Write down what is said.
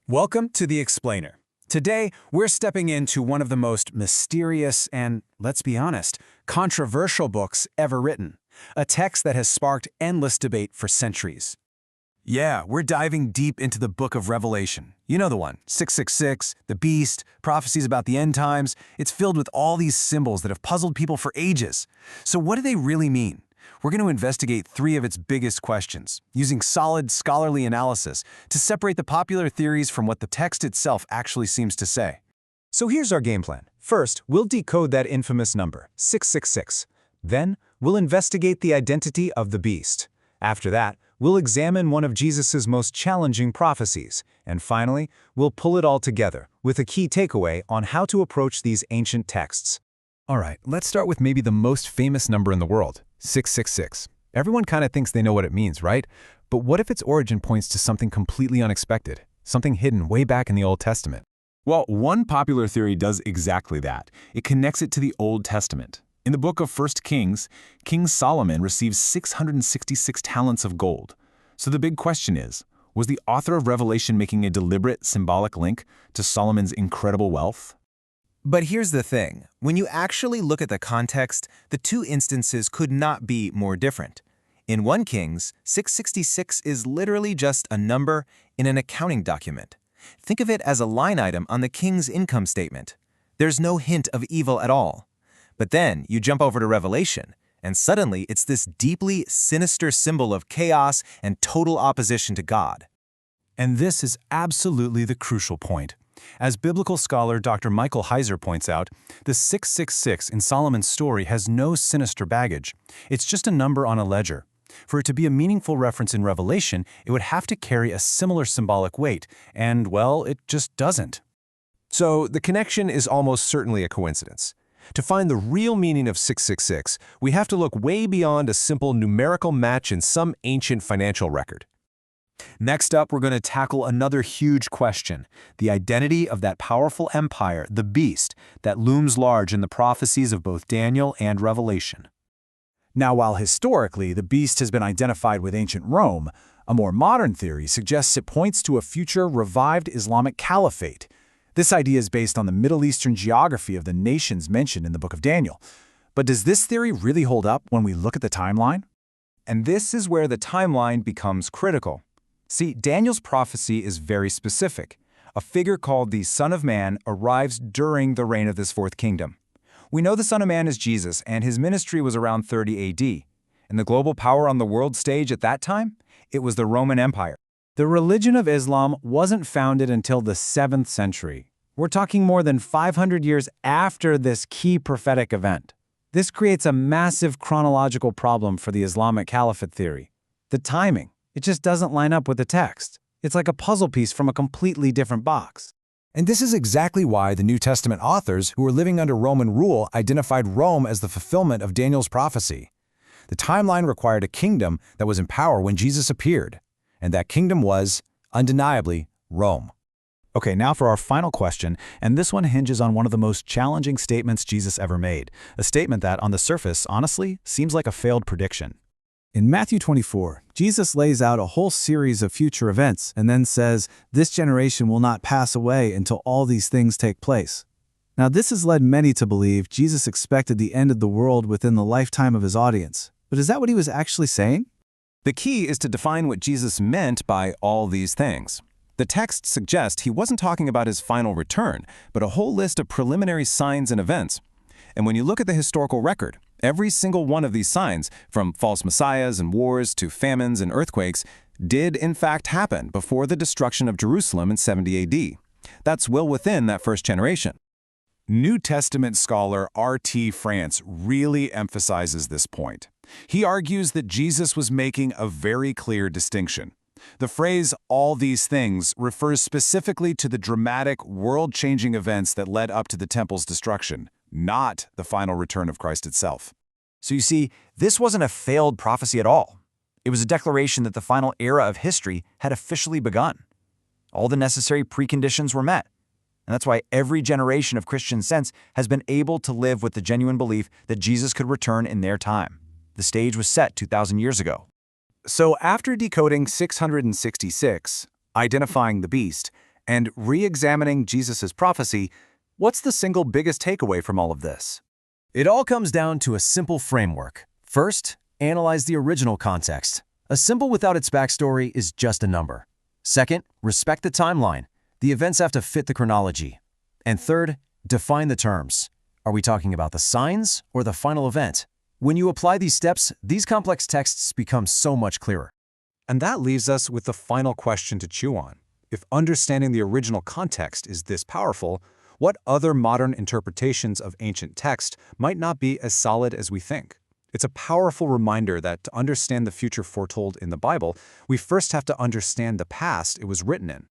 Welcome to The Explainer. Today, we're stepping into one of the most mysterious and, let's be honest, controversial books ever written, a text that has sparked endless debate for centuries. Yeah, we're diving deep into the Book of Revelation. You know the one, 666, the beast, prophecies about the end times. It's filled with all these symbols that have puzzled people for ages. So what do they really mean? We're going to investigate three of its biggest questions, using solid, scholarly analysis to separate the popular theories from what the text itself actually seems to say. So here's our game plan. First, we'll decode that infamous number, 666. Then, we'll investigate the identity of the beast. After that, we'll examine one of Jesus' most challenging prophecies. And finally, we'll pull it all together with a key takeaway on how to approach these ancient texts. All right, let's start with maybe the most famous number in the world, 666. Everyone kind of thinks they know what it means, right? But what if its origin points to something completely unexpected, something hidden way back in the Old Testament? Well, one popular theory does exactly that. It connects it to the Old Testament. In the book of 1 Kings, King Solomon receives 666 talents of gold. So the big question is, was the author of Revelation making a deliberate symbolic link to Solomon's incredible wealth? But here's the thing. When you actually look at the context, the two instances could not be more different. In 1 Kings, 666 is literally just a number in an accounting document. Think of it as a line item on the king's income statement. There's no hint of evil at all. But then you jump over to Revelation, and suddenly it's this deeply sinister symbol of chaos and total opposition to God. And this is absolutely the crucial point. As biblical scholar Dr. Michael points out, the 666 in Solomon's story has no sinister baggage. It's just a number on a ledger. For it to be a meaningful reference in Revelation, it would have to carry a similar symbolic weight, and, well, it just doesn't. So the connection is almost certainly a coincidence. To find the real meaning of 666, we have to look way beyond a simple numerical match in some ancient financial record. Next up, we're going to tackle another huge question, the identity of that powerful empire, the beast, that looms large in the prophecies of both Daniel and Revelation. Now, while historically the beast has been identified with ancient Rome, a more modern theory suggests it points to a future revived Islamic Caliphate. This idea is based on the Middle Eastern geography of the nations mentioned in the Book of Daniel. But does this theory really hold up when we look at the timeline? And this is where the timeline becomes critical. See, Daniel's prophecy is very specific. A figure called the Son of Man arrives during the reign of this fourth kingdom. We know the Son of Man is Jesus, and his ministry was around 30 AD. And the global power on the world stage at that time? It was the Roman Empire. The religion of Islam wasn't founded until the 7th century. We're talking more than 500 years after this key prophetic event. This creates a massive chronological problem for the Islamic Caliphate theory. The timing. It just doesn't line up with the text. It's like a puzzle piece from a completely different box. And this is exactly why the New Testament authors who were living under Roman rule identified Rome as the fulfillment of Daniel's prophecy. The timeline required a kingdom that was in power when Jesus appeared, and that kingdom was, undeniably, Rome. Okay, now for our final question, and this one hinges on one of the most challenging statements Jesus ever made, a statement that, on the surface, honestly, seems like a failed prediction. In Matthew 24, Jesus lays out a whole series of future events and then says, "This generation will not pass away until all these things take place." Now, this has led many to believe Jesus expected the end of the world within the lifetime of his audience. But is that what he was actually saying? The key is to define what Jesus meant by all these things. The text suggests he wasn't talking about his final return, but a whole list of preliminary signs and events. And when you look at the historical record, every single one of these signs, from false messiahs and wars to famines and earthquakes, did in fact happen before the destruction of Jerusalem in 70 AD. That's well within that first generation. New Testament scholar R.T. France really emphasizes this point. He argues that Jesus was making a very clear distinction. The phrase, "all these things," refers specifically to the dramatic, world-changing events that led up to the temple's destruction, not the final return of Christ itself. So you see, this wasn't a failed prophecy at all. It was a declaration that the final era of history had officially begun. All the necessary preconditions were met. And that's why every generation of Christian sense has been able to live with the genuine belief that Jesus could return in their time. The stage was set 2,000 years ago. So after decoding 666, identifying the beast, And re-examining Jesus' prophecy, what's the single biggest takeaway from all of this? It all comes down to a simple framework. First, analyze the original context. A symbol without its backstory is just a number. Second, respect the timeline. The events have to fit the chronology. And third, define the terms. Are we talking about the signs or the final event? When you apply these steps, these complex texts become so much clearer. And that leaves us with the final question to chew on. If understanding the original context is this powerful, what other modern interpretations of ancient text might not be as solid as we think? It's a powerful reminder that to understand the future foretold in the Bible, we first have to understand the past it was written in.